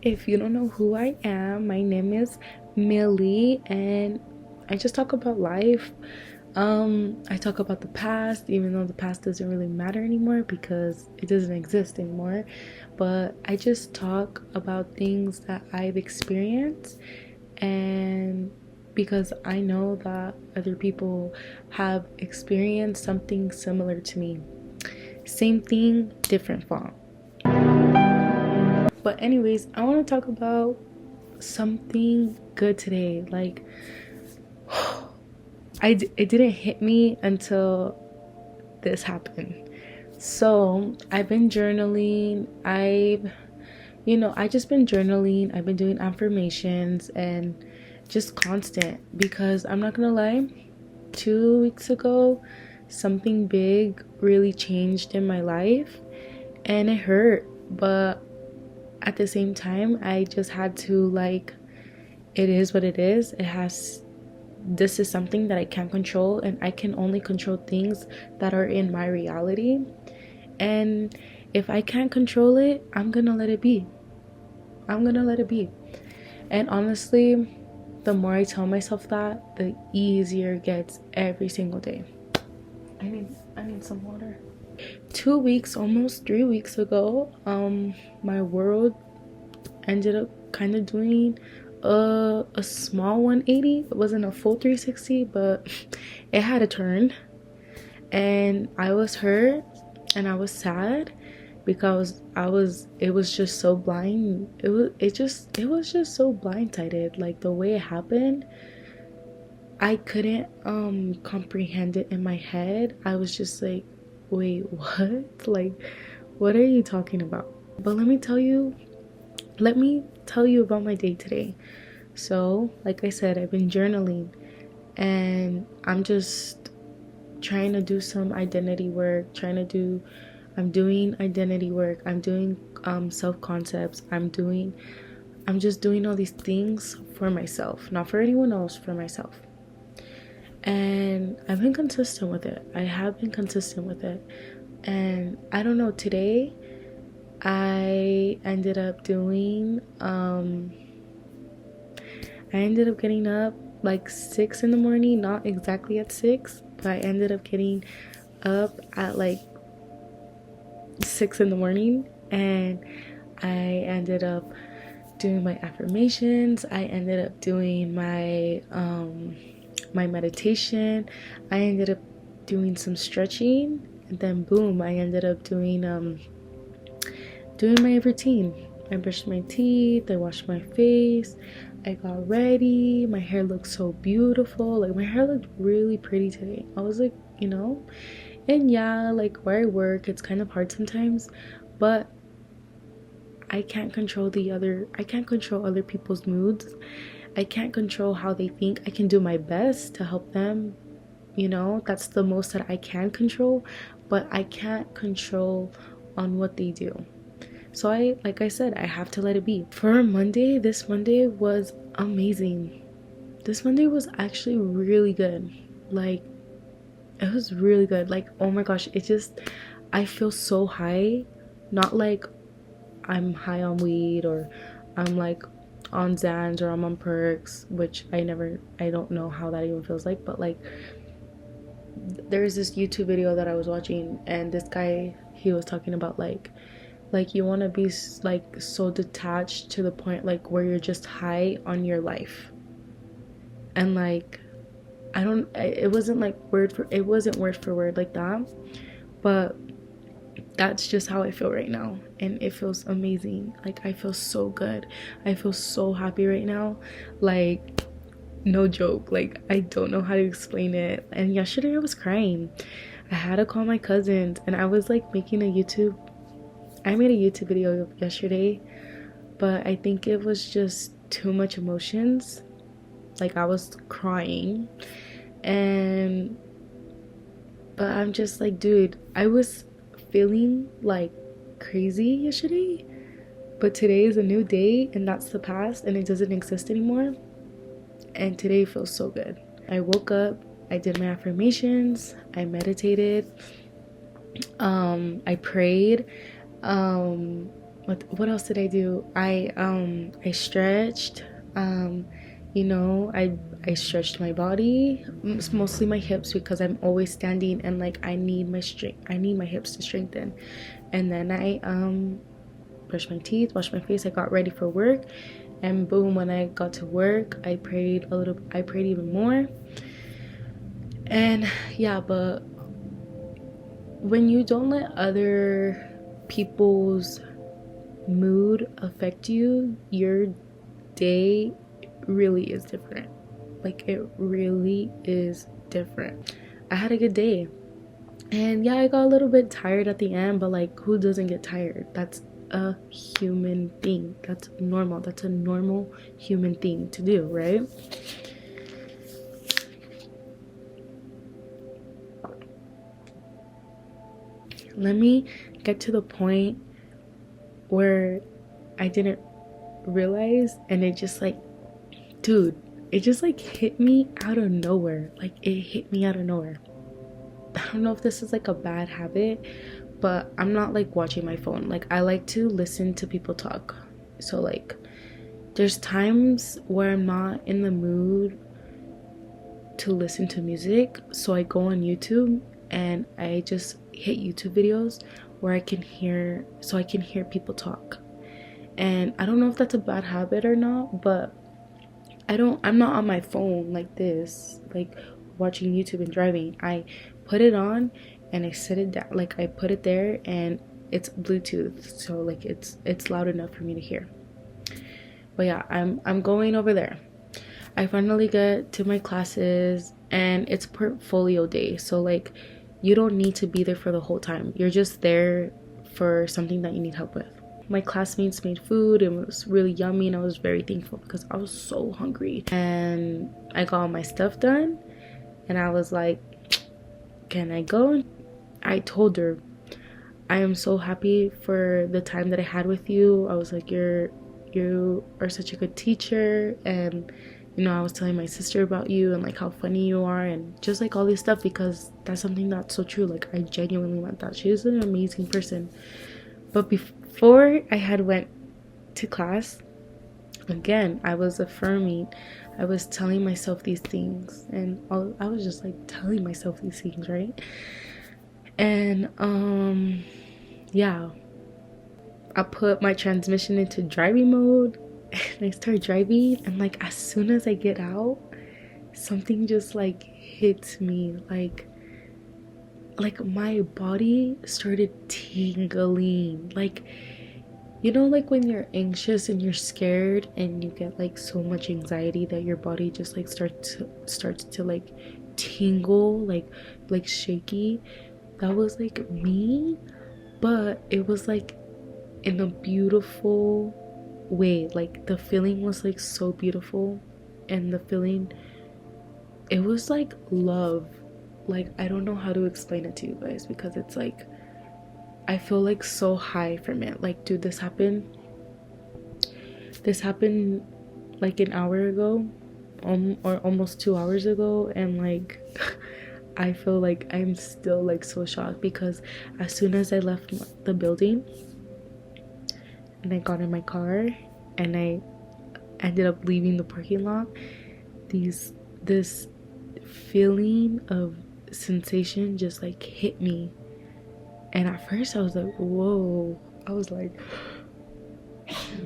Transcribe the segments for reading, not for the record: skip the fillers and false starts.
If you don't know who I am, my name is Millie, and I just talk about life. I talk about the past, even though the past doesn't really matter anymore because it doesn't exist anymore. But I just talk about things that I've experienced, and because I know that other people have experienced something similar to me. Same thing, different font. But anyways, I want to talk about something good today. Like it didn't hit me until this happened. So I've been journaling. I just been journaling. I've been doing affirmations and just constant, because I'm not gonna lie, 2 weeks ago something big really changed in my life and it hurt, but at the same time I just had to, like, it is what it is. This is something that I can't control, and I can only control things that are in my reality. And if I can't control it, I'm gonna let it be. And honestly, the more I tell myself that, the easier it gets every single day. I need some water. 2 weeks, almost 3 weeks ago, my world ended up kind of doing a small 180. It wasn't a full 360, but it had a turn, and I was hurt and I was sad because it was just so blind. It was just so blindsided. Like, the way it happened, I couldn't comprehend it in my head. I was just like, wait, what? Like, what are you talking about? But let me tell you about my day today. So, like I said, I've been journaling, and I'm just trying to do some identity work. I'm doing identity work. I'm doing self concepts. I'm just doing all these things for myself, not for anyone else, for myself. And I've been consistent with it. I have been consistent with it. And I don't know, today I ended up getting up like 6 in the morning, not exactly at 6, but I ended up getting up at like 6 in the morning, and I ended up doing my affirmations. I ended up doing my meditation. I ended up doing some stretching, and then boom, I ended up doing my routine. I brushed my teeth, I washed my face, I got ready. My hair looked so beautiful. Like, my hair looked really pretty today. I was like, and yeah, like, where I work, it's kind of hard sometimes, but I can't control other people's moods. I can't control how they think. I can do my best to help them. That's the most that I can control, but I can't control on what they do. So like I said, I have to let it be. For Monday, this Monday was amazing. This Monday was actually really good. Like, it was really good. Like, oh my gosh, I feel so high. Not like I'm high on weed, or I'm like on Zans, or I'm on perks, which I don't know how that even feels like. But like, there's this YouTube video that I was watching, and this guy, he was talking about like you want to be like so detached to the point like where you're just high on your life. And like, it wasn't word for word like that, but that's just how I feel right now, and it feels amazing. Like, I feel so good. I feel so happy right now. Like, no joke. Like, I don't know how to explain it. And yesterday I was crying. I had to call my cousins, and I was like I made a YouTube video yesterday, but I think it was just too much emotions. Like, I was crying, but I'm just like, dude, I was feeling like crazy yesterday, but today is a new day, and that's the past, and it doesn't exist anymore. And today feels so good. I woke up, I did my affirmations, I meditated, I prayed, what else did I do? I stretched. You know, I stretched my body, mostly my hips, because I'm always standing and like I need my hips to strengthen. And then I brushed my teeth, washed my face, I got ready for work, and boom, when I got to work, I prayed even more. And yeah, but when you don't let other people's mood affect you, your day really is different. Like, it really is different. I had a good day, and yeah, I got a little bit tired at the end, but like, who doesn't get tired? That's a human thing. That's normal. That's a normal human thing to do, right? Let me get to the point where I didn't realize, and it just like, dude, it just like hit me out of nowhere. Like, it hit me out of nowhere. I don't know if this is like a bad habit, but I'm not like watching my phone. Like, I like to listen to people talk. So like, there's times where I'm not in the mood to listen to music, so I go on YouTube and I just hit YouTube videos where I can hear people talk. And I don't know if that's a bad habit or not, but I'm not on my phone like this, like watching YouTube and driving. I put it on and I set it down, like I put it there, and it's Bluetooth, so like it's loud enough for me to hear. But yeah, I'm going over there. I finally get to my classes, and it's portfolio day, so like, you don't need to be there for the whole time. You're just there for something that you need help with. My classmates made food, and it was really yummy, and I was very thankful because I was so hungry. And I got all my stuff done, and I was like, can I go? I told her, I am so happy for the time that I had with you. I was like, you are such a good teacher, and you know, I was telling my sister about you and like how funny you are, and just like all this stuff, because that's something that's so true. Like, I genuinely meant that. She is an amazing person. But before I had went to class, again, I was affirming. I was telling myself these things, and I was just like telling myself these things, right? And yeah, I put my transmission into driving mode, and I start driving, and like, as soon as I get out, something just like hits me, like my body started tingling. Like, you know, like when you're anxious and you're scared and you get like so much anxiety that your body just like starts to like tingle, like shaky. That was like me, but it was like in a beautiful way. Like, the feeling was like so beautiful, and the feeling, it was like love. Like, I don't know how to explain it to you guys, because it's like, I feel like so high from it. Like, dude, this happened like an hour ago, or almost 2 hours ago, and like I feel like I'm still like so shocked, because as soon as I left the building and I got in my car and I ended up leaving the parking lot, this feeling of sensation just like hit me. And at first I was like, whoa, I was like,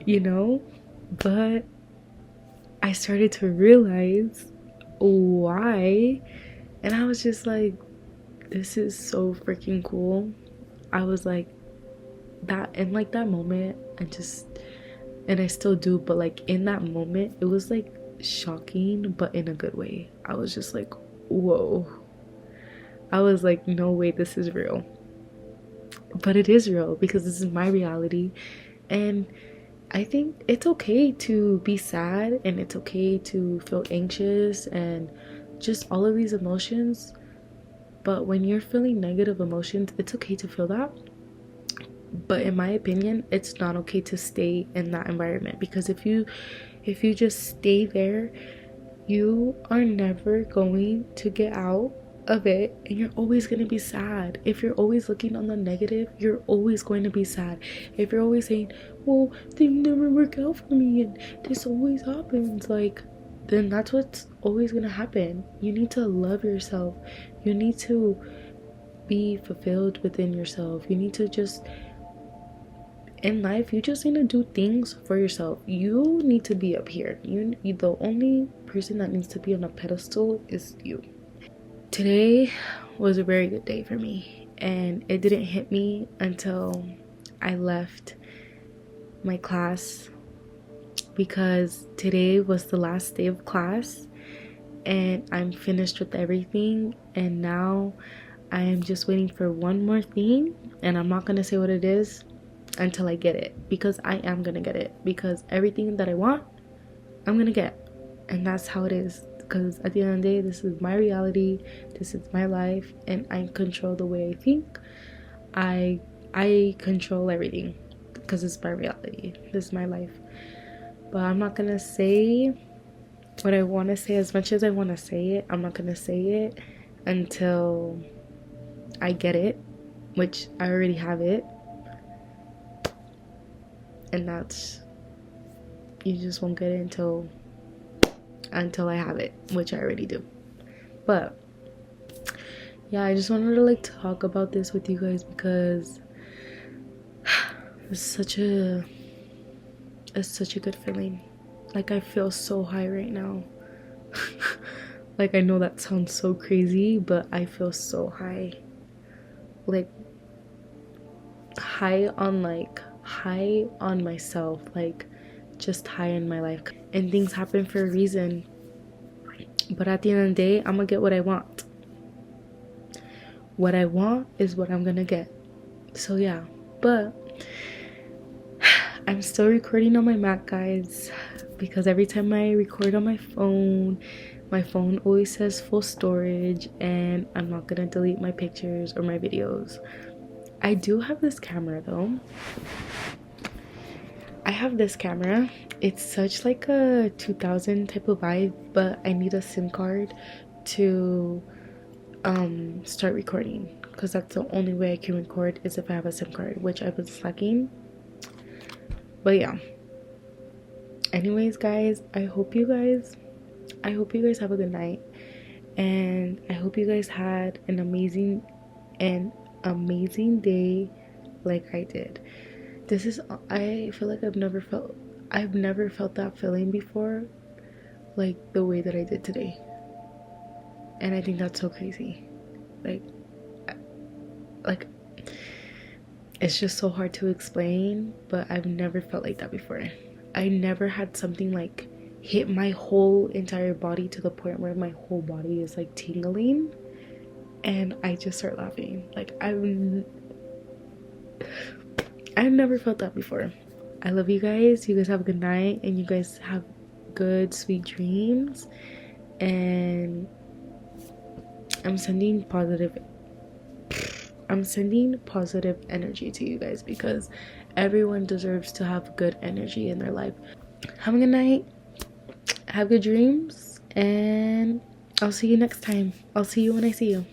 you know, but I started to realize why, and I was just like, this is so freaking cool. I was like, that in like that moment, and I still do, but like in that moment, it was like shocking, but in a good way. I was just like, whoa. I was like, no way, this is real. But it is real, because this is my reality. And I think it's okay to be sad, and it's okay to feel anxious and just all of these emotions. But when you're feeling negative emotions, it's okay to feel that. But in my opinion, it's not okay to stay in that environment, because if you just stay there, you are never going to get out, of it, and you're always going to be sad. If you're always looking on the negative, you're always going to be sad. If you're always saying, well, they never work out for me and this always happens, like, then that's what's always going to happen. You need to love yourself. You need to be fulfilled within yourself. You need to just, in life, you just need to do things for yourself. You need to be up here. You the only person that needs to be on a pedestal is you. Today was a very good day for me, and it didn't hit me until I left my class, because today was the last day of class and I'm finished with everything, and now I am just waiting for one more thing, and I'm not gonna say what it is until I get it, because I am gonna get it, because everything that I want, I'm gonna get. And that's how it is, because at the end of the day, this is my reality, this is my life, and I control the way I think. I control everything, because it's my reality, this is my life. But I'm not gonna say what I want to say. As much as I want to say it, I'm not gonna say it until I get it, which I already have it. And that's, you just won't get it until I have it, which I already do. But yeah, I just wanted to like talk about this with you guys, because it's such a good feeling. Like, I feel so high right now. Like, I know that sounds so crazy, but I feel so high. Like, high on myself, like just high in my life. And things happen for a reason, but at the end of the day, I'm gonna get what I want. What I want is what I'm gonna get. So yeah, but I'm still recording on my Mac, guys, because every time I record on my phone always says full storage, and I'm not gonna delete my pictures or my videos. I do have this camera though. I have this camera. It's such like a 2000 type of vibe, but I need a SIM card to start recording, because that's the only way I can record is if I have a SIM card, which I've been slacking. But yeah, anyways guys, I hope you guys have a good night, and I hope you guys had an amazing day like I did. I feel like I've never felt that feeling before, like the way that I did today. And I think that's so crazy. Like it's just so hard to explain, but I've never felt like that before. I never had something like hit my whole entire body to the point where my whole body is like tingling, and I just start laughing. Like, I've never felt that before. I love you guys. You guys have a good night, and you guys have good sweet dreams, and I'm sending positive energy to you guys, because everyone deserves to have good energy in their life. Have a good night, have good dreams, and I'll see you next time. I'll see you when I see you.